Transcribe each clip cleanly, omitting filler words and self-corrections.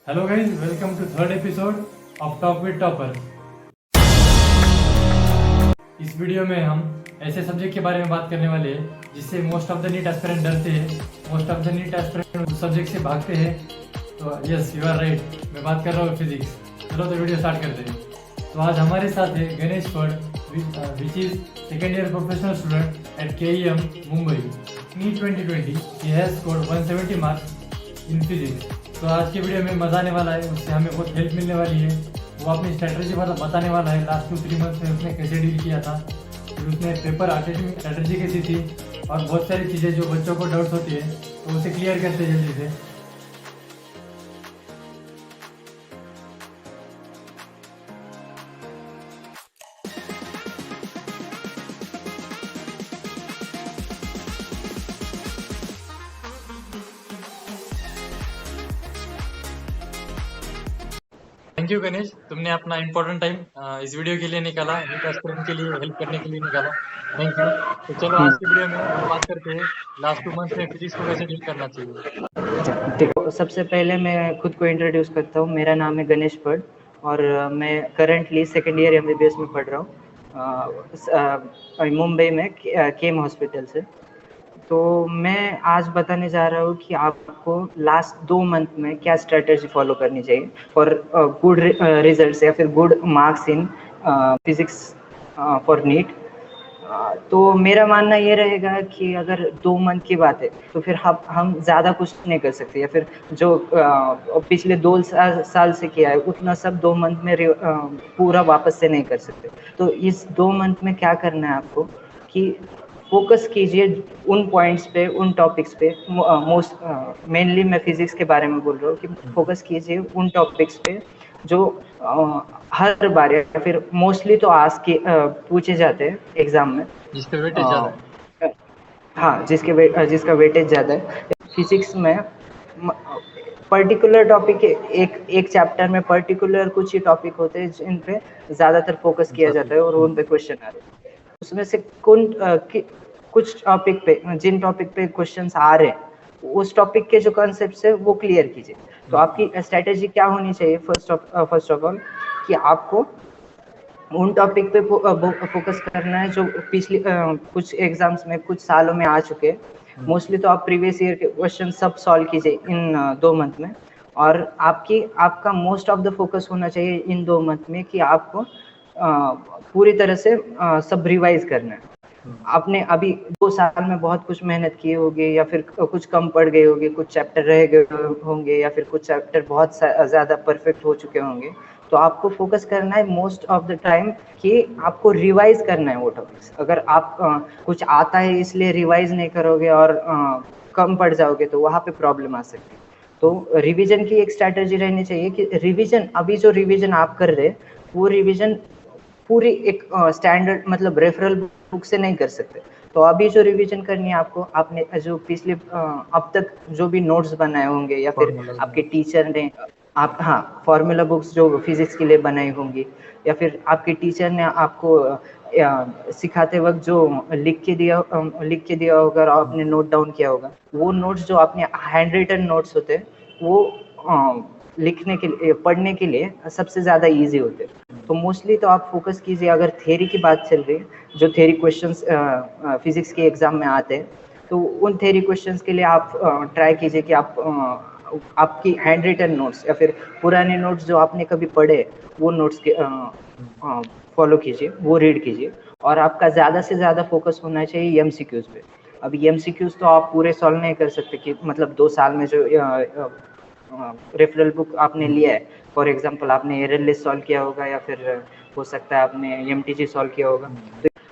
Hello guys, welcome to third episode of talk with topper. इस video में हम ऐसे सब्जेक्ट के बारे में बात करने वाले हैं जिससे most of the NEET aspirant डरते हैं। Most of the NEET aspirant उस सब्जेक्ट से भागते हैं। तो यस, यू आर राइट, मैं बात कर रहा हूँ फिजिक्स। चलो तो वीडियो स्टार्ट करते हैं। तो आज हमारे साथ है Ganesh Phad, which is second year professional student at KEM Mumbai. NEET 2020 he has scored 170 marks in physics. तो आज के वीडियो में मज़ा आने वाला है, उससे हमें बहुत हेल्प मिलने वाली है। वो अपनी स्ट्रेटजी मतलब बताने वाला है लास्ट 2-3 मंथ में उसने कैसे डील किया था, फिर उसने पेपर अटेंड स्ट्रेटजी कैसी थी और बहुत सारी चीज़ें जो बच्चों को डाउट्स होती है तो उसे क्लियर करते हैं जल्दी से। थैंक यू गणेश, तुमने अपना इम्पोर्टेंट टाइम इस वीडियो के लिए निकाला, नीट एस्पिरेंट के लिए हेल्प करने के लिए निकाला। Thank you. तो चलो आज की वीडियो में हम बात करते हैं लास्ट 2 मंथ में फिजिक्स को कैसे डील करना चाहिए। देखो, सबसे पहले मैं खुद को इंट्रोड्यूस करता हूँ। मेरा नाम है गणेश भट्ट और मैं करंटली सेकेंड ईयर MBBS में पढ़ रहा हूँ मुंबई में केम हॉस्पिटल से। तो मैं आज बताने जा रहा हूँ कि आपको लास्ट 2 मंथ में क्या स्ट्रेटेजी फॉलो करनी चाहिए फॉर गुड रिजल्ट्स या फिर good marks in physics for NEET. तो मेरा मानना ये रहेगा कि अगर 2 मंथ की बात है तो फिर हम ज़्यादा कुछ नहीं कर सकते, या फिर जो पिछले 2 साल से किया है उतना सब 2 मंथ में पूरा वापस से नहीं कर सकते। तो इस 2 मंथ में क्या करना है आपको कि फोकस कीजिए उन पॉइंट्स पे, उन टॉपिक्स पे। मेनली मैं फिजिक्स के बारे में बोल रहा हूँ कि फोकस कीजिए उन टॉपिक्स पे जो हर बार या फिर मोस्टली तो पूछे जाते हैं एग्जाम में, जिसका वेटेज ज़्यादा है। हाँ, जिसका वेटेज ज़्यादा है। फिजिक्स में पर्टिकुलर टॉपिक एक चैप्टर में पर्टिकुलर कुछ ही टॉपिक होते हैं जिन पे ज़्यादातर फोकस किया जाता है और उन पे क्वेश्चन आते हैं। उसमें से कुछ टॉपिक पे, जिन टॉपिक पे क्वेश्चंस आ रहे हैं उस टॉपिक के जो कॉन्सेप्ट्स है वो क्लियर कीजिए। तो आपकी स्ट्रेटेजी क्या होनी चाहिए? फर्स्ट ऑफ ऑल कि आपको उन टॉपिक पे फोकस करना है जो पिछले कुछ एग्जाम्स में कुछ सालों में आ चुके हैं। मोस्टली तो आप प्रीवियस ईयर के क्वेश्चन सब सॉल्व कीजिए इन 2 मंथ में। और आपका मोस्ट ऑफ द फोकस होना चाहिए इन 2 मंथ में कि आपको पूरी तरह से सब रिवाइज करना है। आपने अभी 2 साल में बहुत कुछ मेहनत किए होंगे या फिर कुछ कम पड़ गए होंगे, कुछ चैप्टर रह गए होंगे या फिर कुछ चैप्टर बहुत ज़्यादा परफेक्ट हो चुके होंगे। तो आपको फोकस करना है मोस्ट ऑफ द टाइम कि आपको रिवाइज करना है वो टॉपिक्स। अगर आप कुछ आता है इसलिए रिवाइज नहीं करोगे और कम पड़ जाओगे तो वहाँ पे प्रॉब्लम आ सकती है। तो रिवीजन की एक स्ट्रैटेजी रहनी चाहिए कि रिवीजन, अभी जो रिवीजन आप कर रहे वो रिवीजन पूरी एक स्टैंडर्ड मतलब रेफरल बुक से नहीं कर सकते। तो अभी जो रिवीजन करनी है आपको, आपने जो पिछले अब तक जो भी नोट्स बनाए होंगे या फिर आपके टीचर ने फॉर्मूला बुक्स जो फिजिक्स के लिए बनाई होंगी या फिर आपके टीचर ने आपको सिखाते वक्त जो लिख के दिया होगा और आपने नोट डाउन किया होगा, वो नोट्स जो आपने हैंड रिटन नोट्स होते हैं वो लिखने के लिए, पढ़ने के लिए सबसे ज़्यादा इजी होते हैं। तो मोस्टली तो आप फोकस कीजिए। अगर थ्योरी की बात चल रही है, जो थ्योरी क्वेश्चंस फिजिक्स के एग्जाम में आते हैं, तो उन थ्योरी क्वेश्चंस के लिए आप ट्राई कीजिए कि आपकी हैंड रिटन नोट्स या फिर पुराने नोट्स जो आपने कभी पढ़े वो नोट्स के फॉलो कीजिए, वो रीड कीजिए। और आपका ज़्यादा से ज़्यादा फोकस होना चाहिए MCQs पे। अब MCQs तो आप पूरे सॉल्व नहीं कर सकते कि मतलब 2 साल में जो रेफरल बुक आपने लिया है, फॉर एग्जांपल आपने एरर लिस्ट सॉल्व किया होगा या फिर हो सकता है आपने MTG सॉल्व किया होगा।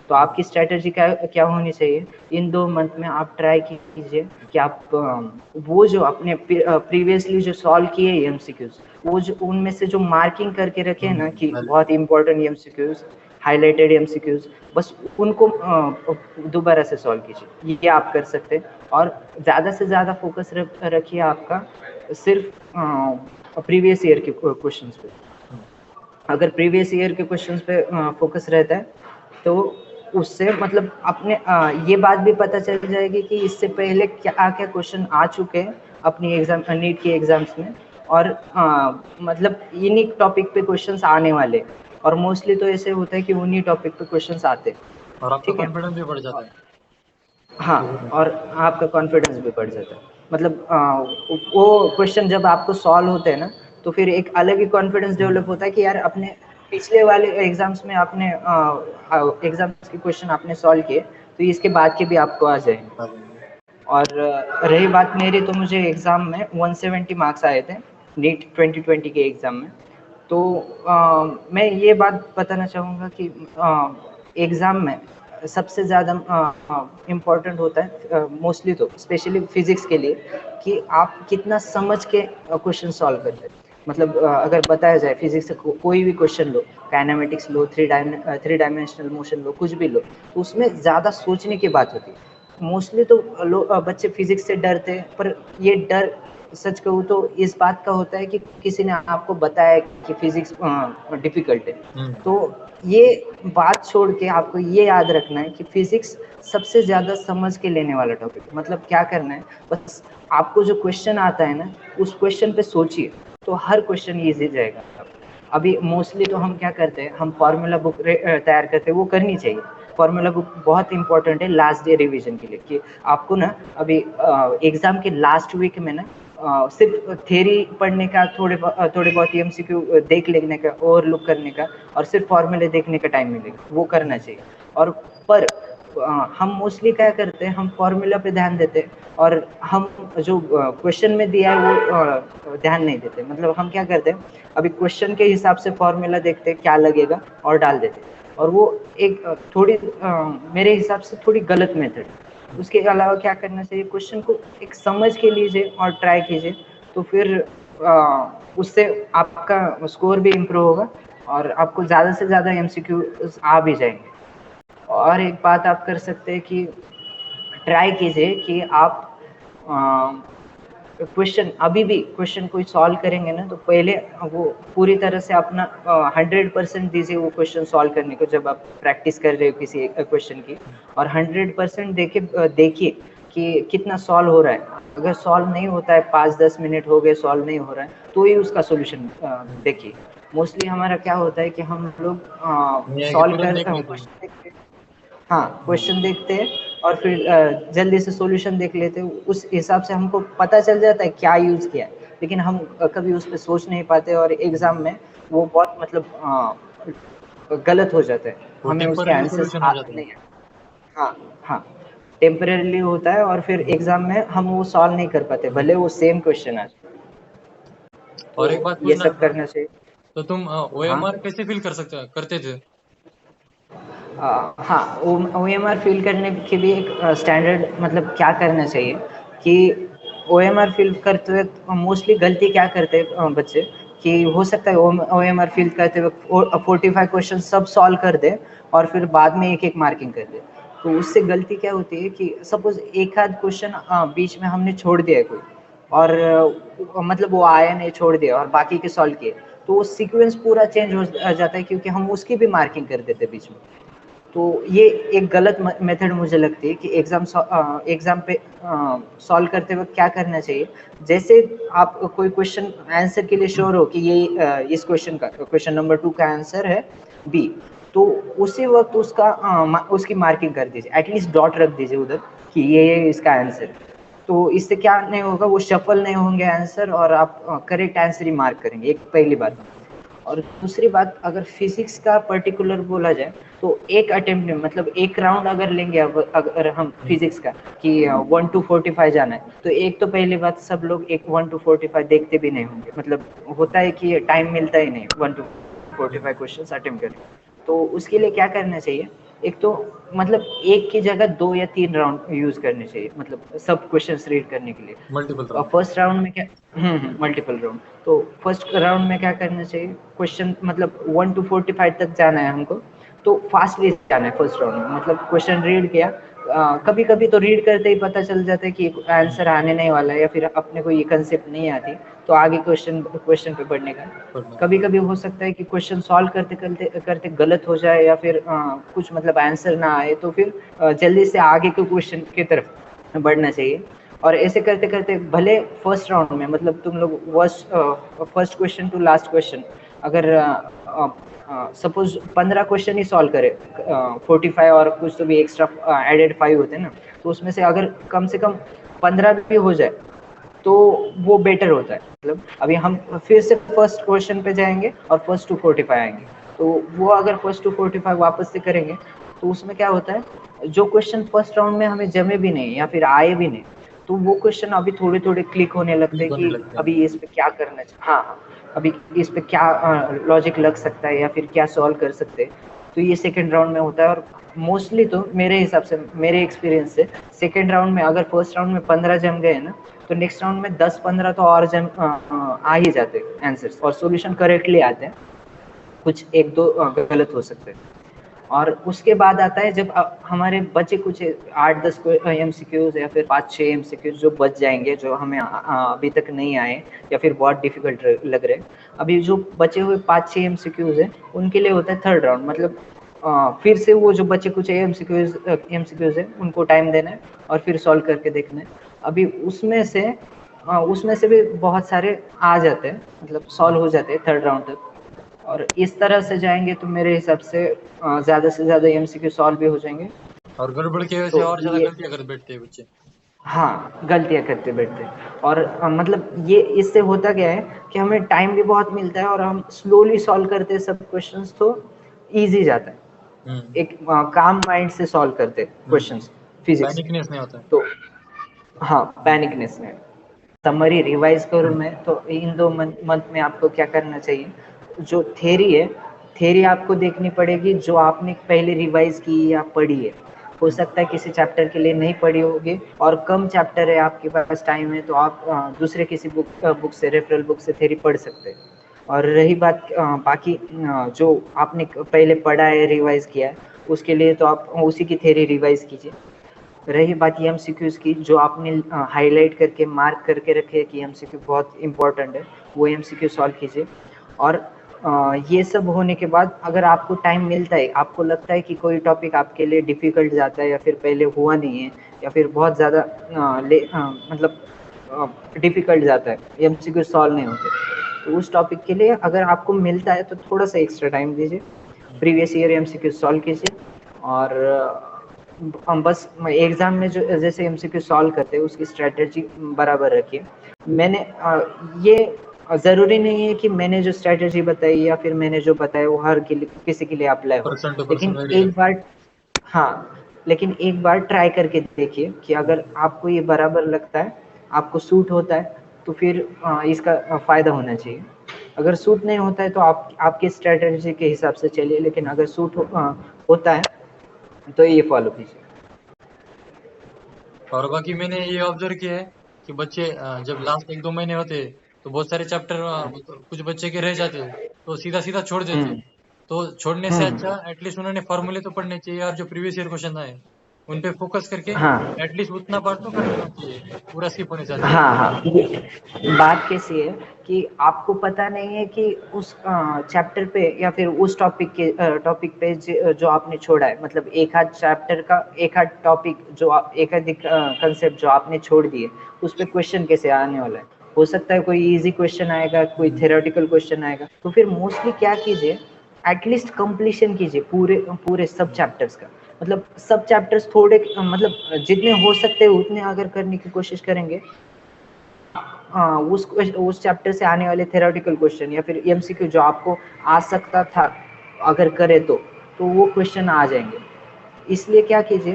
तो आपकी स्ट्रैटेजी क्या होनी चाहिए? इन 2 मंथ में आप ट्राई कीजिए कि आप वो जो अपने प्रीवियसली जो सॉल्व किए MCQs, वो जो उनमें से जो मार्किंग करके रखे हैं ना कि बहुत इंपॉर्टेंट MCQs, हाईलाइटेड MCQs, बस उनको दोबारा से सॉल्व कीजिए। ये आप कर सकते हैं। और ज़्यादा से ज़्यादा फोकस रखिए आपका सिर्फ प्रीवियस ईयर के क्वेश्चंस पे। अगर प्रीवियस ईयर के क्वेश्चंस पे फोकस रहता है तो उससे मतलब अपने ये बात भी पता चल जाएगी कि इससे पहले क्या क्या क्वेश्चन आ चुके हैं अपनी एग्जाम, नीट के एग्जाम्स में, और मतलब इन्हीं टॉपिक पे क्वेश्चंस आने वाले, और मोस्टली तो ऐसे होता है कि उन्हीं टॉपिक पे क्वेश्चंस आते, और आपका ठीक है। कॉन्फिडेंस भी बढ़ जाता है। हाँ, और आपका कॉन्फिडेंस भी बढ़ जाता है, मतलब वो क्वेश्चन जब आपको सॉल्व होते हैं ना, तो फिर एक अलग ही कॉन्फिडेंस डेवलप होता है कि यार अपने पिछले वाले एग्जाम्स में आपने एग्जाम्स के क्वेश्चन आपने सॉल्व किए, तो इसके बाद के भी आपको आ जाएंगे। और रही बात मेरी, तो मुझे एग्ज़ाम में 170 मार्क्स आए थे नीट 2020 के एग्ज़ाम में। तो मैं ये बात बताना चाहूँगा कि एग्ज़ाम में सबसे ज़्यादा इम्पोर्टेंट होता है मोस्टली तो स्पेशली फिज़िक्स के लिए, कि आप कितना समझ के क्वेश्चन सॉल्व करते हैं। मतलब अगर बताया जाए फिज़िक्स से कोई भी क्वेश्चन लो, काइनेमेटिक्स लो, थ्री डायमेंशनल मोशन लो, कुछ भी लो, तो उसमें ज़्यादा सोचने की बात होती है। मोस्टली तो बच्चे फिजिक्स से डरते हैं, पर ये डर सच कहूँ तो इस बात का होता है कि किसी ने आपको बताया कि फिजिक्स डिफिकल्ट है। तो ये बात छोड़ के आपको ये याद रखना है कि फिजिक्स सबसे ज़्यादा समझ के लेने वाला टॉपिक है। मतलब क्या करना है, बस आपको जो क्वेश्चन आता है ना, उस क्वेश्चन पे सोचिए, तो हर क्वेश्चन ईजी जाएगा। अभी मोस्टली तो हम क्या करते हैं, हम फार्मूला बुक तैयार करते हैं, वो करनी चाहिए। फार्मूला बुक बहुत इंपॉर्टेंट है लास्ट डे रिवीजन के लिए, कि आपको ना अभी एग्जाम के लास्ट वीक में ना सिर्फ थ्योरी पढ़ने का, थोड़े बहुत एमसीक्यू देख लेने का, ओवरलुक करने का, और सिर्फ फार्मूले देखने का टाइम मिलेगा, वो करना चाहिए। और पर हम मोस्टली क्या करते हैं, हम फार्मूला पे ध्यान देते हैं, और हम जो क्वेश्चन में दिया है वो ध्यान नहीं देते। मतलब हम क्या करते हैं, अभी क्वेश्चन के हिसाब से फार्मूला देखते हैं क्या लगेगा और डाल देते हैं, और वो एक थोड़ी मेरे हिसाब से थोड़ी गलत मेथड है। उसके अलावा क्या करना चाहिए, क्वेश्चन को एक समझ के लीजिए और ट्राई कीजिए, तो फिर उससे आपका स्कोर भी इम्प्रूव होगा, और आपको ज़्यादा से ज़्यादा एमसीक्यू आ भी जाएंगे। और एक बात आप कर सकते हैं कि ट्राई कीजिए कि आप क्वेश्चन अभी भी क्वेश्चन कोई सॉल्व करेंगे ना, तो पहले वो पूरी तरह से अपना 100% दीजिए वो क्वेश्चन सॉल्व करने को, जब आप प्रैक्टिस कर रहे हो किसी क्वेश्चन की, और 100% देखिए कि कितना सॉल्व हो रहा है। अगर सॉल्व नहीं होता है, 5-10 मिनट हो गए सॉल्व नहीं हो रहा है, तो ही उसका सोल्यूशन देखिए। मोस्टली हमारा क्या होता है कि हम लोग सॉल्व कर क्वेश्चन देखते हैं, हाँ क्वेश्चन देखते हैं, और फिर जल्दी से सॉल्यूशन देख लेते हैं, उस हिसाब से हमको पता चल जाता है क्या यूज़ किया है, लेकिन हम कभी उस पर सोच नहीं पाते, और एग्ज़ाम में वो बहुत मतलब गलत हो जाता है, हमें उसके आंसर्स आते नहीं है। हाँ हाँ, टेम्परेरीली होता है, और फिर एग्ज़ाम में हम वो सॉल्व नहीं कर पाते, भले वो सेम क्वेश्चन आए। और एक बात ये पूछना सब था, करना चाहिए। तो तुम हाँ ओएमआर कैसे फील करते थे? हाँ, OMR फिल करने के लिए एक स्टैंडर्ड, मतलब क्या करना चाहिए कि OMR फिल करते वक्त मोस्टली गलती क्या करते हैं बच्चे, कि हो सकता है OMR फिल करते वक्त 45 क्वेश्चन सब सॉल्व कर दे, और फिर बाद में एक एक मार्किंग कर दे। तो उससे गलती क्या होती है कि सपोज एक आध क्वेश्चन बीच में हमने छोड़ दिया है कोई, और मतलब वो आया नहीं, छोड़ दिया, और बाकी के सॉल्व किए, तो वो सीक्वेंस पूरा चेंज हो जाता है, क्योंकि हम उसकी भी मार्किंग कर देते बीच में। तो ये एक गलत मेथड मुझे लगती है कि एग्ज़ाम पे सॉल्व करते वक्त क्या करना चाहिए। जैसे आप कोई क्वेश्चन आंसर के लिए श्योर हो कि ये इस क्वेश्चन का क्वेश्चन नंबर 2 का आंसर है बी, तो उसी वक्त उसकी मार्किंग कर दीजिए, एटलीस्ट डॉट रख दीजिए उधर कि ये इसका आंसर है। तो इससे क्या नहीं होगा, वो शफल नहीं होंगे आंसर, और आप करेक्ट आंसर ही मार्क करेंगे, एक पहली बात। और दूसरी बात, अगर फिजिक्स का पर्टिकुलर बोला जाए, तो एक अटेम्प्ट में, मतलब एक राउंड अगर लेंगे, अगर हम फिजिक्स का कि 1 to 45 जाना है, तो एक तो पहली बात, सब लोग एक 1 to 45 देखते भी नहीं होंगे। मतलब होता है कि टाइम मिलता ही नहीं 1 to 45 क्वेश्चन अटेम्प्ट करने। तो उसके लिए क्या करना चाहिए, एक तो मतलब एक की जगह 2 या 3 राउंड यूज करने चाहिए, मतलब सब क्वेश्चंस रीड करने के लिए। Multiple round. फर्स्ट राउंड में क्या, मल्टीपल राउंड। तो फर्स्ट राउंड में क्या करना चाहिए, क्वेश्चन मतलब 1 to 45 तक जाना है हमको, तो फास्टली जाना है फर्स्ट राउंड में। मतलब क्वेश्चन रीड किया, कभी कभी तो रीड करते ही पता चल जाता है कि आंसर आने नहीं वाला है, या फिर अपने को ये कंसेप्ट नहीं आती, तो आगे क्वेश्चन पे बढ़ने का। कभी कभी हो सकता है कि क्वेश्चन सॉल्व करते करते करते गलत हो जाए, या फिर कुछ मतलब आंसर ना आए, तो फिर जल्दी से आगे के क्वेश्चन की तरफ बढ़ना चाहिए। और ऐसे करते करते भले फर्स्ट राउंड में मतलब तुम लोग first question to last question अगर सपोज 15 क्वेश्चन ही सॉल्व करे 45 और कुछ तो भी एक्स्ट्रा एडेड 5 होते हैं ना, तो उसमें से अगर कम से कम 15 भी हो जाए तो वो बेटर होता है। मतलब अभी हम फिर से फर्स्ट क्वेश्चन पे जाएंगे और फर्स्ट टू 45 आएंगे, तो वो अगर फर्स्ट टू 45 वापस से करेंगे तो उसमें क्या होता है, जो क्वेश्चन फर्स्ट राउंड में हमें जमे भी नहीं या फिर आए भी नहीं, तो वो क्वेश्चन अभी थोड़े थोड़े क्लिक होने लगते हैं होने कि लगते हैं। अभी इस पे क्या करना चाहिए, हाँ अभी इस पे क्या लॉजिक लग सकता है या फिर क्या सॉल्व कर सकते हैं। तो ये सेकंड राउंड में होता है। और मोस्टली तो मेरे हिसाब से, मेरे एक्सपीरियंस से, सेकंड राउंड में अगर फर्स्ट राउंड में 15 जम गए ना, तो नेक्स्ट राउंड में 10-15 तो और आ ही जाते हैं आंसर्स, और सॉल्यूशन करेक्टली आते हैं, कुछ एक दो गलत हो सकते हैं। और उसके बाद आता है जब हमारे बचे कुछ 8-10 एमसीक्यूज या फिर 5-6 एमसीक्यूज जो बच जाएंगे, जो हमें अभी तक नहीं आए या फिर बहुत डिफिकल्ट लग रहे। अभी जो बचे हुए 5-6 एमसीक्यूज हैं उनके लिए होता है थर्ड राउंड, मतलब फिर से वो जो बचे कुछ एमसीक्यूज हैं उनको टाइम देना है और फिर सॉल्व करके देखना है। अभी उसमें से भी बहुत सारे आ जाते हैं, मतलब सॉल्व हो जाते हैं थर्ड राउंड तक। और इस तरह से जाएंगे तो मेरे हिसाब से ज़्यादा से ज़्यादा एमसीक्यू सॉल्व भी हो जाएंगे। और गड़बड़ की वजह से तो और ज्यादा ये, गलतियां कर बैठते हैं बच्चे। हाँ गलतियाँ करते बैठते हैं। और मतलब ये इससे होता क्या है कि हमें टाइम भी बहुत मिलता है और हम स्लोली सॉल्व करते हैं सब क्वेश्चंस, तो इजी जाता है। एक काम माइंड से सॉल्व करते क्वेश्चंस फिजिक्स। पैनिकनेस नहीं होता है। तो हाँ, पैनिकनेस में समरी रिवाइज करूँ मैं तो इन 2 मंथ में आपको क्या करना चाहिए, जो थ्योरी है, थ्योरी आपको देखनी पड़ेगी जो आपने पहले रिवाइज की या पढ़ी है। हो सकता है किसी चैप्टर के लिए नहीं पढ़ी होगी और कम चैप्टर है, आपके पास टाइम है, तो आप दूसरे किसी बुक से, रेफरल बुक से थ्योरी पढ़ सकते हैं। और रही बात बाकी जो आपने पहले पढ़ा है, रिवाइज किया है, उसके लिए तो आप उसी की थ्योरी रिवाइज कीजिए। रही बात एमसीक्यूज की, जो आपने हाईलाइट करके मार्क करके रखे कि एमसीक्यू बहुत इंपॉर्टेंट है, वो एमसीक्यू सॉल्व कीजिए। और ये सब होने के बाद अगर आपको टाइम मिलता है, आपको लगता है कि कोई टॉपिक आपके लिए डिफ़िकल्ट जाता है या फिर पहले हुआ नहीं है या फिर बहुत ज़्यादा मतलब डिफ़िकल्ट जाता है, एमसीक्यू सॉल्व नहीं होते, तो उस टॉपिक के लिए अगर आपको मिलता है तो थोड़ा सा एक्स्ट्रा टाइम दीजिए, प्रीवियस ईयर एमसीक्यू सॉल्व कीजिए। और हम बस एग्जाम में जो जैसे एमसीक्यू सॉल्व करते हैं उसकी स्ट्रेटेजी बराबर रखिए। मैंने ये ज़रूरी नहीं है कि मैंने जो स्ट्रेटेजी बताई या फिर मैंने जो बताया वो हर किसी के लिए अप्लाई हो, परसेंट टू लेकिन परसेंट वेरी एक बार, हाँ, लेकिन एक बार ट्राई करके देखिए कि अगर आपको ये बराबर लगता है, आपको सूट होता है, तो फिर इसका फ़ायदा होना चाहिए। अगर सूट नहीं होता है तो आप आपकी स्ट्रेटेजी के हिसाब से चलिए, लेकिन अगर होता है तो ये फॉलो कीजिए। और बाकी मैंने ये ऑब्जर्व किया है कि बच्चे जब लास्ट 1-2 महीने होते हैं तो बहुत सारे चैप्टर कुछ बच्चे के रह जाते हैं तो सीधा सीधा छोड़ देते हैं। हम्म तो छोड़ने से हम्म अच्छा एटलीस्ट उन्होंने फॉर्मूले तो पढ़ने चाहिए और जो प्रीवियस ईयर क्वेश्चन आए उन पे फोकस करके हाँ एटलीस्ट उतना पार्ट तो कर लेना चाहिए, पूरा स्किप होने से अच्छा। हाँ हाँ, ये बात कैसी है कि आपको पता नहीं है कि उस चैप्टर पे या फिर उस टॉपिक पे जो आपने छोड़ा है, मतलब एक आध चैप्टर का एक आध टॉपिक जो एक आध कंसेप्ट जो आपने छोड़ दिए, उस पे क्वेश्चन कैसे आने वाला है। हो सकता है कोई इजी क्वेश्चन आएगा, कोई थ्योरेटिकल क्वेश्चन आएगा, तो फिर मोस्टली क्या कीजिए, एटलीस्ट कंप्लीशन कीजिए पूरे पूरे सब चैप्टर्स का। मतलब सब चैप्टर्स थोड़े मतलब जितने हो सकते हैं उतने अगर करने की कोशिश करेंगे, उस चैप्टर से आने वाले थ्योरेटिकल क्वेश्चन या फिर एमसीक्यू जो आपको आ सकता था अगर करे तो वो क्वेश्चन आ जाएंगे। इसलिए क्या कीजिए,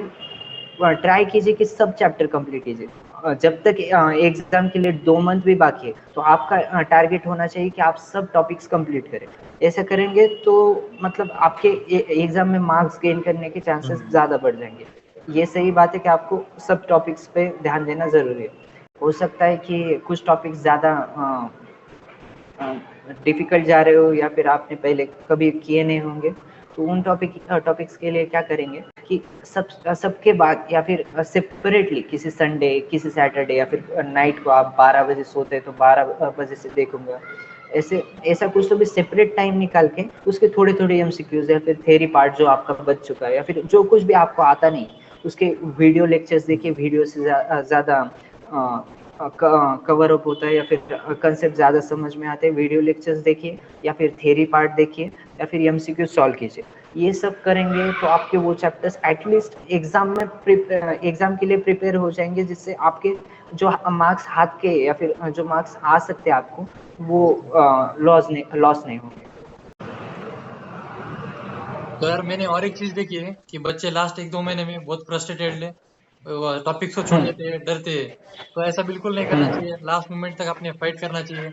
ट्राई कीजिए कि सब चैप्टर कंप्लीट कीजिए। जब तक एग्जाम के लिए 2 मंथ भी बाकी है तो आपका टारगेट होना चाहिए कि आप सब टॉपिक्स कंप्लीट करें। ऐसा करेंगे तो मतलब आपके एग्जाम में मार्क्स गेन करने के चांसेस ज़्यादा बढ़ जाएंगे। ये सही बात है कि आपको सब टॉपिक्स पे ध्यान देना ज़रूरी है। हो सकता है कि कुछ टॉपिक्स ज़्यादा डिफ़िकल्ट जा रहे हो या फिर आपने पहले कभी किए नहीं होंगे, तो उन टॉपिक्स के लिए क्या करेंगे कि सबके बाद या फिर सेपरेटली किसी संडे, किसी सैटरडे या फिर नाइट को आप 12 बजे सोते हैं तो 12 बजे से देखूंगा, ऐसा कुछ तो भी सेपरेट टाइम निकाल के उसके थोड़े एमसीक्यूज या फिर थ्योरी पार्ट जो आपका बच चुका है या फिर जो कुछ भी आपको आता नहीं, उसके वीडियो लेक्चर्स देखिए, वीडियो से ज़्यादा कवर अप होता है या फिर कंसेप्ट ज़्यादा समझ में आते हैं, वीडियो लेक्चर्स देखिए या फिर थ्योरी पार्ट देखिए या फिर एमसीक्यू सॉल्व कीजिए। ये सब करेंगे तो आपके वो चैप्टर्स एटलीस्ट एग्जाम के लिए प्रिपेयर हो जाएंगे, जिससे आपके जो मार्क्स हाथ के या फिर जो मार्क्स आ सकते हैं आपको वो लॉस नहीं होंगे। तो यार मैंने और एक चीज देखी है कि बच्चे लास्ट 1-2 महीने में बहुत फ्रस्ट्रेटेड ले टॉपिक्स को छोड़ देते हैं, डरते हैं। तो ऐसा बिल्कुल नहीं करना चाहिए, लास्ट मोमेंट तक अपने फाइट करना चाहिए।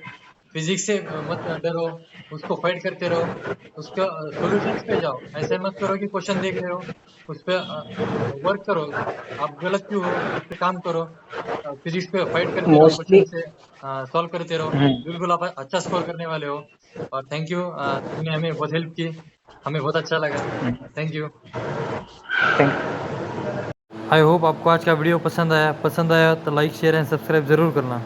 फिजिक्स से मत डरो, उसको फाइट करते रहो, उसका सॉल्यूशंस पे जाओ। ऐसे मत करो कि क्वेश्चन देख रहे हो, उस पे वर्क करो। आप गलत क्यों हो, उस पे काम करो। फिजिक्स पे फाइट करते रहो, मोस्टली क्वेश्चन से सॉल्व करते रहो। बिल्कुल आप अच्छा स्कोर करने वाले हो। और थैंक यू, तुमने हमें बहुत हेल्प की, हमें बहुत अच्छा लगा। Thank you. Thank I hope आपको आज का वीडियो पसंद आया तो लाइक शेयर एंड सब्सक्राइब ज़रूर करना।